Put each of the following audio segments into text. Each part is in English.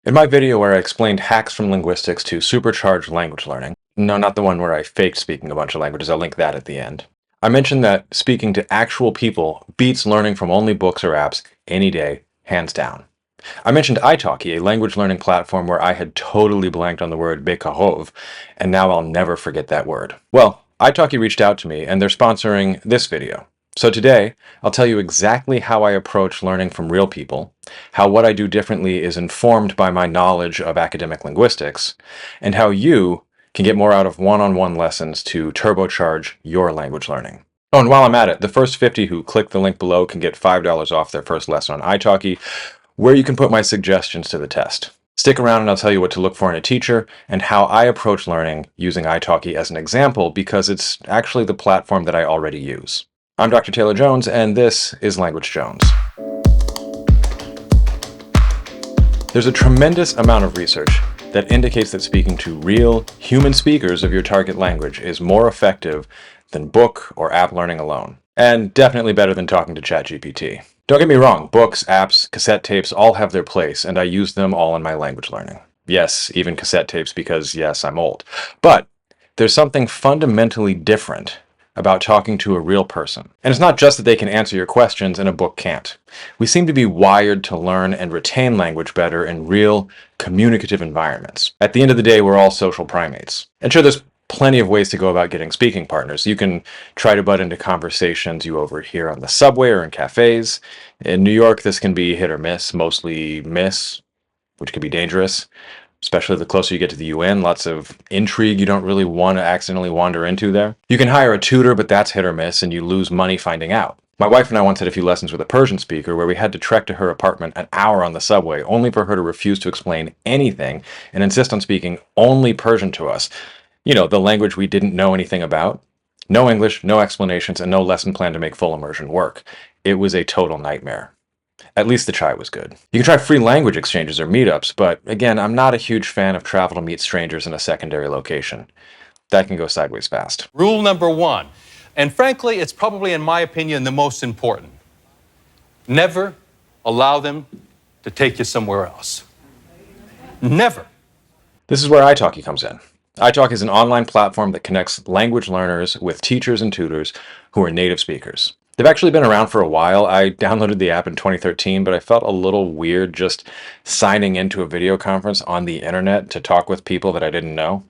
In my video where I explained hacks from linguistics to supercharge language learning, no, not the one where I faked speaking a bunch of languages, I'll link that at the end. I mentioned that speaking to actual people beats learning from only books or apps any day, hands down. I mentioned italki, a language learning platform where I had totally blanked on the word bekarov, and now I'll never forget that word. Well, italki reached out to me, and they're sponsoring this video. So today, I'll tell you exactly how I approach learning from real people, how what I do differently is informed by my knowledge of academic linguistics, and how you can get more out of one-on-one lessons to turbocharge your language learning. Oh, and while I'm at it, the first 50 who click the link below can get $5 off their first lesson on italki, where you can put my suggestions to the test. Stick around and I'll tell you what to look for in a teacher and how I approach learning using italki as an example, because it's actually the platform that I already use. I'm Dr. Taylor Jones, and this is Language Jones. There's a tremendous amount of research that indicates that speaking to real human speakers of your target language is more effective than book or app learning alone, and definitely better than talking to ChatGPT. Don't get me wrong, books, apps, cassette tapes all have their place, and I use them all in my language learning. Yes, even cassette tapes because, yes, I'm old. But there's something fundamentally different about talking to a real person. And it's not just that they can answer your questions and a book can't. We seem to be wired to learn and retain language better in real, communicative environments. At the end of the day, we're all social primates. And sure, there's plenty of ways to go about getting speaking partners. You can try to butt into conversations you overhear on the subway or in cafes. In New York, this can be hit or miss, mostly miss, which can be dangerous, especially the closer you get to the UN. Lots of intrigue you don't really want to accidentally wander into there. You can hire a tutor, but that's hit or miss, and you lose money finding out. My wife and I once had a few lessons with a Persian speaker where we had to trek to her apartment an hour on the subway, only for her to refuse to explain anything and insist on speaking only Persian to us. You know, the language we didn't know anything about. No English, no explanations, and no lesson plan to make full immersion work. It was a total nightmare. At least the chai was good. You can try free language exchanges or meetups, but again, I'm not a huge fan of travel to meet strangers in a secondary location. That can go sideways fast. Rule number one, and frankly, it's probably, in my opinion, the most important. Never allow them to take you somewhere else. Never. This is where italki comes in. italki is an online platform that connects language learners with teachers and tutors who are native speakers. They've actually been around for a while. I downloaded the app in 2013, but I felt a little weird just signing into a video conference on the internet to talk with people that I didn't know.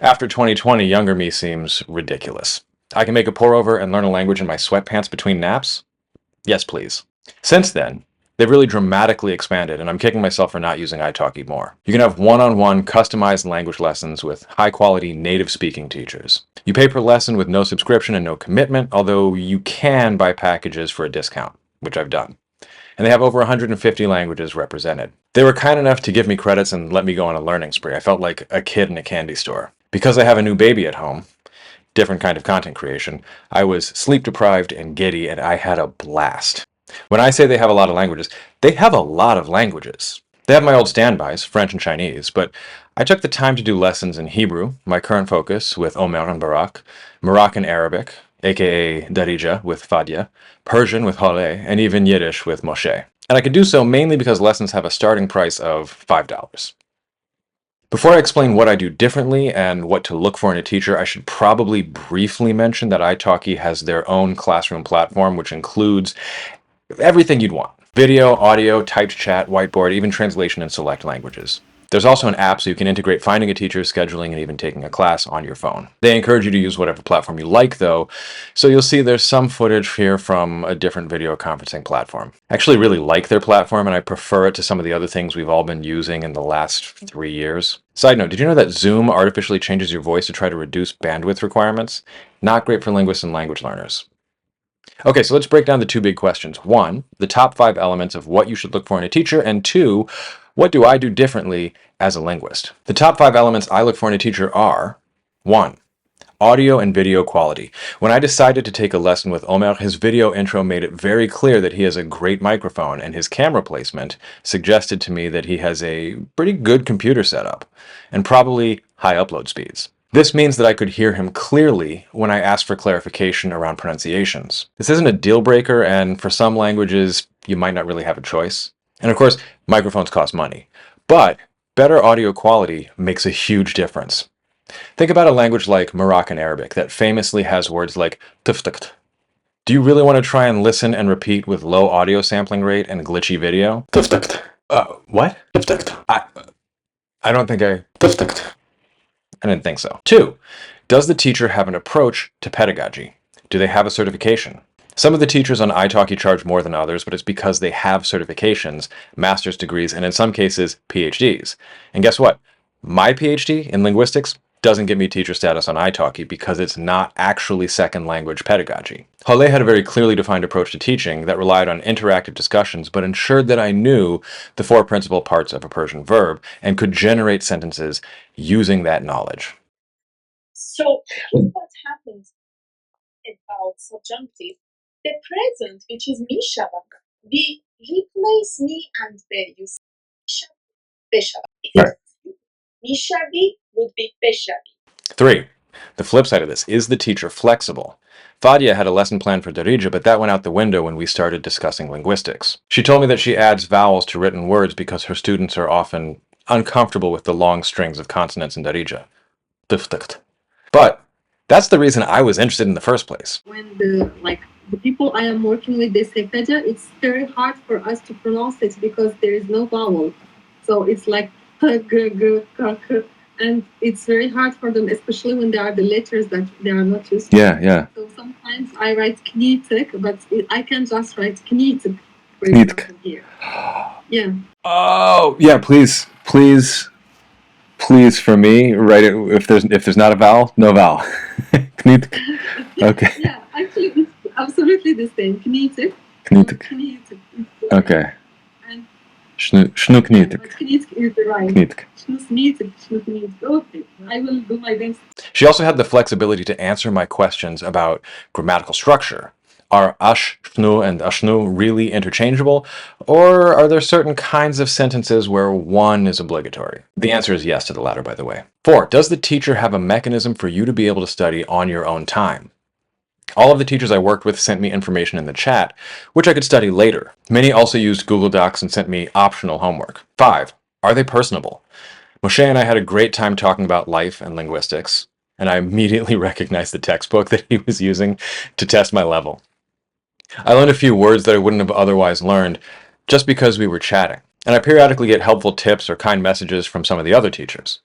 After 2020, younger me seems ridiculous. I can make a pour-over and learn a language in my sweatpants between naps? Yes, please. Since then, they've really dramatically expanded, and I'm kicking myself for not using italki more. You can have one-on-one customized language lessons with high-quality native speaking teachers. You pay per lesson with no subscription and no commitment, although you can buy packages for a discount, which I've done. And they have over 150 languages represented. They were kind enough to give me credits and let me go on a learning spree. I felt like a kid in a candy store. Because I have a new baby at home, different kind of content creation, I was sleep deprived and giddy, and I had a blast. When I say they have a lot of languages, they have a lot of languages. They have my old standbys, French and Chinese, but I took the time to do lessons in Hebrew, my current focus with Omer and Barak, Moroccan Arabic, aka Darija with Fadia, Persian with Haleh, and even Yiddish with Moshe. And I could do so mainly because lessons have a starting price of $5. Before I explain what I do differently and what to look for in a teacher, I should probably briefly mention that italki has their own classroom platform, which includes everything you'd want. Video, audio, typed chat, whiteboard, even translation in select languages. There's also an app so you can integrate finding a teacher, scheduling, and even taking a class on your phone. They encourage you to use whatever platform you like, though, so you'll see there's some footage here from a different video conferencing platform. I actually really like their platform, and I prefer it to some of the other things we've all been using in the last 3 years. Side note, did you know that Zoom artificially changes your voice to try to reduce bandwidth requirements? Not great for linguists and language learners. Okay, so let's break down the two big questions. 1, the top 5 elements of what you should look for in a teacher, and 2, what do I do differently as a linguist? The top 5 elements I look for in a teacher are: 1, audio and video quality. When I decided to take a lesson with Omer, his video intro made it very clear that he has a great microphone, and his camera placement suggested to me that he has a pretty good computer setup, and probably high upload speeds. This means that I could hear him clearly when I asked for clarification around pronunciations. This isn't a deal breaker, and for some languages, you might not really have a choice. And of course, microphones cost money. But better audio quality makes a huge difference. Think about a language like Moroccan Arabic that famously has words like tuftakt. Do you really want to try and listen and repeat with low audio sampling rate and glitchy video? Tuftakt. What? Tuftakt. I don't think I... Tuftakt. I didn't think so. 2. Does the teacher have an approach to pedagogy? Do they have a certification? Some of the teachers on italki charge more than others, but it's because they have certifications, master's degrees, and in some cases, PhDs. And guess what? My PhD in linguistics doesn't give me teacher status on italki because it's not actually second language pedagogy. Hale had a very clearly defined approach to teaching that relied on interactive discussions but ensured that I knew the 4 principal parts of a Persian verb and could generate sentences using that knowledge. So what happens about subjunctive? The present, which is mishavam, we replace me and be. You see, beshavam. Right. Mishavi would be beshavi. 3. The flip side of this, is the teacher flexible? Fadia had a lesson plan for Darija, but that went out the window when we started discussing linguistics. She told me that she adds vowels to written words because her students are often uncomfortable with the long strings of consonants in Darija. But that's the reason I was interested in the first place. When the people I am working with, they say peja, it's very hard for us to pronounce it because there is no vowel. So it's like p, g, g, k, k, and it's very hard for them, especially when there are the letters that they are not used to. Yeah. So sometimes I write knitik, but I can just write knitik, for Knitik. example, here. Yeah. Oh, yeah, please for me, write it if there's not a vowel, no vowel. Okay. Yeah, actually it's absolutely the same. Knitik. Knitik. Knitik. Okay. And Schnuk but knitik. knitik is the right. Knitik. Okay, I will do my best. She also had the flexibility to answer my questions about grammatical structure. Are ash, shnu, and ashnu really interchangeable? Or are there certain kinds of sentences where one is obligatory? The answer is yes to the latter, by the way. 4. Does the teacher have a mechanism for you to be able to study on your own time? All of the teachers I worked with sent me information in the chat, which I could study later. Many also used Google Docs and sent me optional homework. 5. Are they personable? Moshe and I had a great time talking about life and linguistics, and I immediately recognized the textbook that he was using to test my level. I learned a few words that I wouldn't have otherwise learned just because we were chatting, and I periodically get helpful tips or kind messages from some of the other teachers.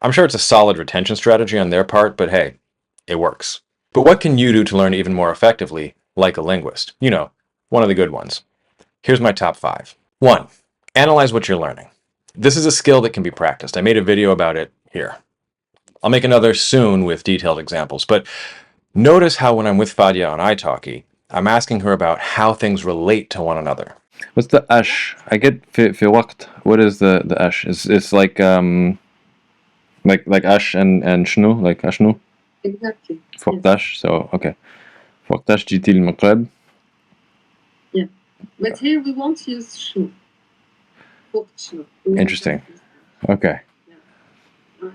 I'm sure it's a solid retention strategy on their part, but hey, it works. But what can you do to learn even more effectively, like a linguist? You know, one of the good ones. Here's my top 5. 1. Analyze what you're learning. This is a skill that can be practiced. I made a video about it here. I'll make another soon with detailed examples, but notice how when I'm with Fadia on italki, I'm asking her about how things relate to one another. What's the ash? I get fi waqt. What is the ash? It's like ash and shnu, like ashnu? Exactly. Fuqtash, so okay. Fuqtash جيتي المغرب. Yeah. But here we won't use shnu. Shnu. Interesting. Okay.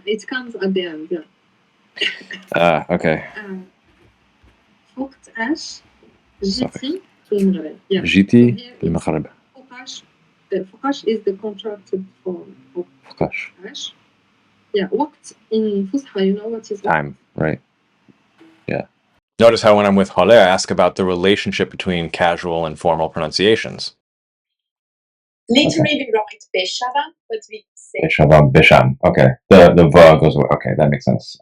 It comes at the end, yeah. Okay. فوقت ash جيتي المغرب. Yeah. جيتي المغرب. فوقاش is the contracted form of فوقاش. ash. Yeah, وقت in Fusha, you know what is time, right? Yeah. Notice how when I'm with Hale, I ask about the relationship between casual and formal pronunciations. Literally, we write beshavam, but we say Beshavam, besham. Okay. The va goes away. Okay, that makes sense.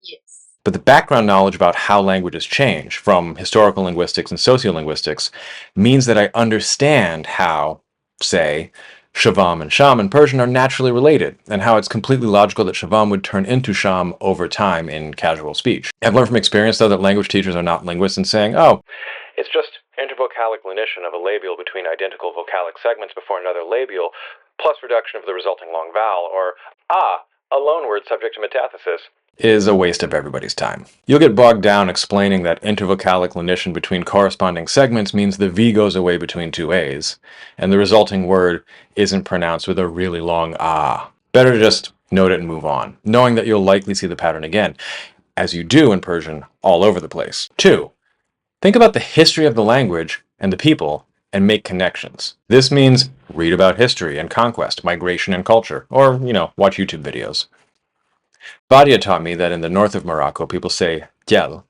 yes. But the background knowledge about how languages change from historical linguistics and sociolinguistics means that I understand how, say, Shavam and Sham in Persian are naturally related, and how it's completely logical that Shavam would turn into Sham over time in casual speech. I've learned from experience, though, that language teachers are not linguists and saying, oh, it's just intervocalic lenition of a labial between identical vocalic segments before another labial, plus reduction of the resulting long vowel, or, a loan word subject to metathesis, is a waste of everybody's time. You'll get bogged down explaining that intervocalic lenition between corresponding segments means the V goes away between two A's, and the resulting word isn't pronounced with a really long ah. Better to just note it and move on, knowing that you'll likely see the pattern again, as you do in Persian all over the place. 2. Think about the history of the language and the people and make connections. This means read about history and conquest, migration and culture, or, watch YouTube videos. Badia taught me that in the north of Morocco, people say diel,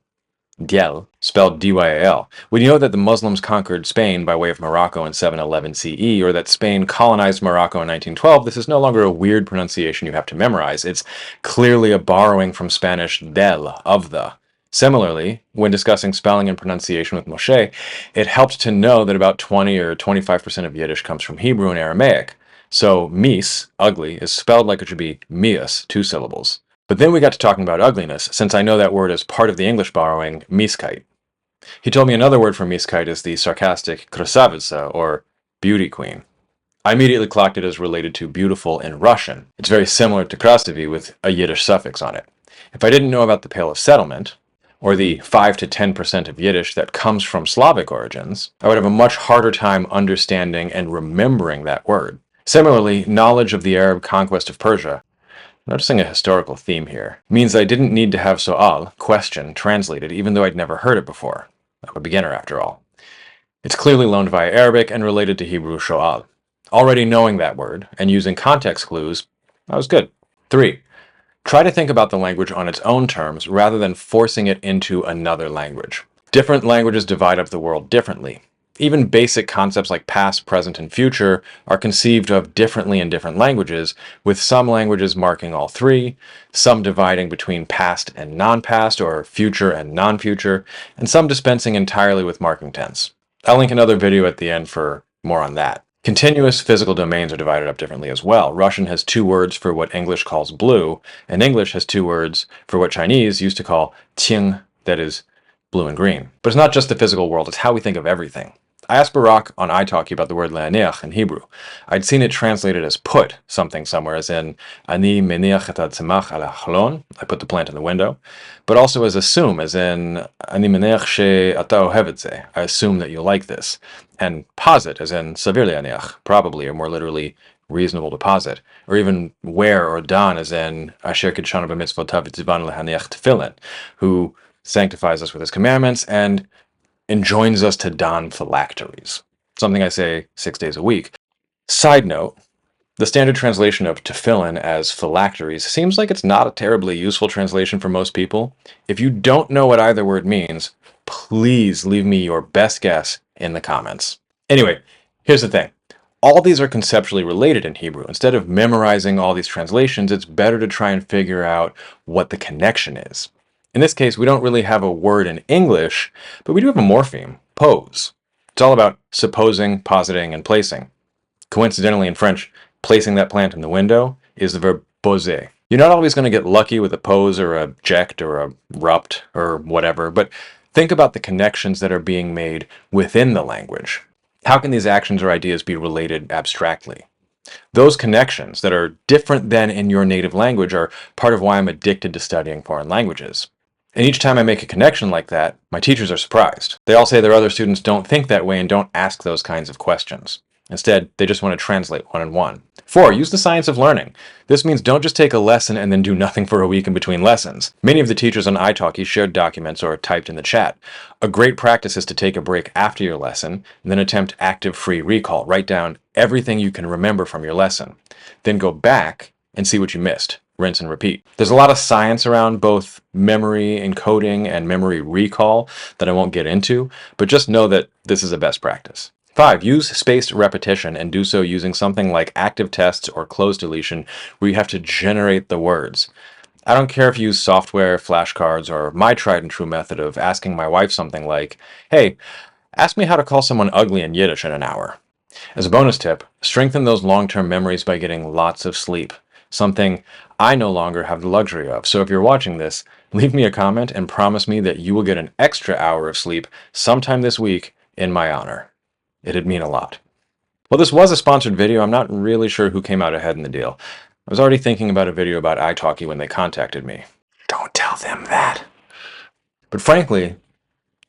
spelled D-Y-A-L. We know that the Muslims conquered Spain by way of Morocco in 711 CE, or that Spain colonized Morocco in 1912. This is no longer a weird pronunciation you have to memorize. It's clearly a borrowing from Spanish del, of the. Similarly, when discussing spelling and pronunciation with Moshe, it helped to know that about 20 or 25% of Yiddish comes from Hebrew and Aramaic. So mis, ugly, is spelled like it should be mias, 2 syllables. But then we got to talking about ugliness, since I know that word is part of the English borrowing miskite. He told me another word for miskite is the sarcastic krasavitsa, or beauty queen. I immediately clocked it as related to beautiful in Russian. It's very similar to krasavy with a Yiddish suffix on it. If I didn't know about the Pale of Settlement, or the 5 to 10% of Yiddish that comes from Slavic origins, I would have a much harder time understanding and remembering that word. Similarly, knowledge of the Arab conquest of Persia, noticing a historical theme here, means I didn't need to have so'al, question, translated, even though I'd never heard it before. I'm a beginner after all. It's clearly loaned via Arabic and related to Hebrew sho'al. Already knowing that word and using context clues, that was good. 3. Try to think about the language on its own terms rather than forcing it into another language. Different languages divide up the world differently. Even basic concepts like past, present, and future are conceived of differently in different languages, with some languages marking all three, some dividing between past and non-past, or future and non-future, and some dispensing entirely with marking tense. I'll link another video at the end for more on that. Continuous physical domains are divided up differently as well. Russian has 2 words for what English calls blue, and English has 2 words for what Chinese used to call qing, that is, blue and green. But it's not just the physical world, it's how we think of everything. I asked Barak on italki about the word le'aniach in Hebrew. I'd seen it translated as put something somewhere, as in ani meniach et hatzemach al hachlon, I put the plant in the window, but also as assume, as in ani meniach she'ata ohev et zeh, I assume that you like this, and posit, as in savir le'aniach, probably, or more literally, reasonable to posit, or even wear or don, as in asher kidshanu b'mitzvotav v'tzivan lehaniach tefillin, who sanctifies us with his commandments and enjoins us to don phylacteries, something I say 6 days a week. Side note, the standard translation of tefillin as phylacteries seems like it's not a terribly useful translation for most people. If you don't know what either word means, please leave me your best guess in the comments. Anyway, here's the thing. All these are conceptually related in Hebrew. Instead of memorizing all these translations, it's better to try and figure out what the connection is. In this case, we don't really have a word in English, but we do have a morpheme, pose. It's all about supposing, positing, and placing. Coincidentally, in French, placing that plant in the window is the verb poser. You're not always going to get lucky with a pose or a ject or a rupt or whatever, but think about the connections that are being made within the language. How can these actions or ideas be related abstractly? Those connections that are different than in your native language are part of why I'm addicted to studying foreign languages. And each time I make a connection like that, my teachers are surprised. They all say their other students don't think that way and don't ask those kinds of questions. Instead, they just want to translate one and one. 4. Use the science of learning. This means don't just take a lesson and then do nothing for a week in between lessons. Many of the teachers on italki shared documents or typed in the chat. A great practice is to take a break after your lesson and then attempt active free recall. Write down everything you can remember from your lesson. Then go back and see what you missed. Rinse and repeat. There's a lot of science around both memory encoding and memory recall that I won't get into, but just know that this is a best practice. 5. Use spaced repetition and do so using something like active tests or close deletion where you have to generate the words. I don't care if you use software, flashcards, or my tried and true method of asking my wife something like, hey, ask me how to call someone ugly in Yiddish in an hour. As a bonus tip, strengthen those long-term memories by getting lots of sleep, something I no longer have the luxury of. So if you're watching this, leave me a comment and promise me that you will get an extra hour of sleep sometime this week in my honor. It'd mean a lot. Well, this was a sponsored video. I'm not really sure who came out ahead in the deal. I was already thinking about a video about italki when they contacted me. Don't tell them that. But frankly,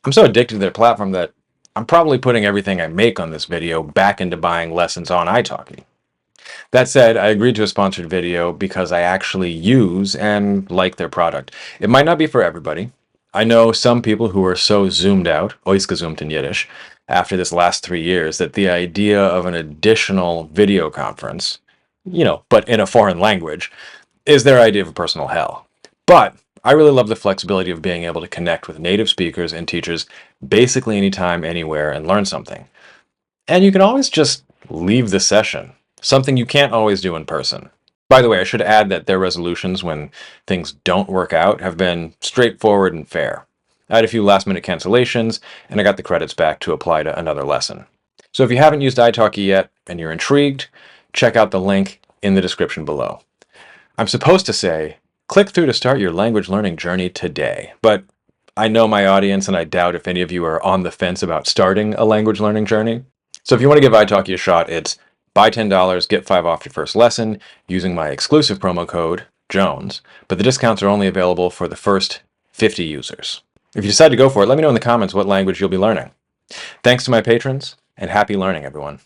I'm so addicted to their platform that I'm probably putting everything I make on this video back into buying lessons on italki. That said, I agreed to a sponsored video because I actually use and like their product. It might not be for everybody. I know some people who are so zoomed out, ausgezoomt in Yiddish, after this last 3 years that the idea of an additional video conference, but in a foreign language, is their idea of a personal hell. But I really love the flexibility of being able to connect with native speakers and teachers basically anytime, anywhere, and learn something. And you can always just leave the session, something you can't always do in person. By the way, I should add that their resolutions when things don't work out have been straightforward and fair. I had a few last minute cancellations, and I got the credits back to apply to another lesson. So if you haven't used italki yet and you're intrigued, check out the link in the description below. I'm supposed to say, click through to start your language learning journey today, but I know my audience and I doubt if any of you are on the fence about starting a language learning journey. So if you want to give italki a shot, it's buy $10, get 5 off your first lesson using my exclusive promo code, Jones, but the discounts are only available for the first 50 users. If you decide to go for it, let me know in the comments what language you'll be learning. Thanks to my patrons, and happy learning, everyone.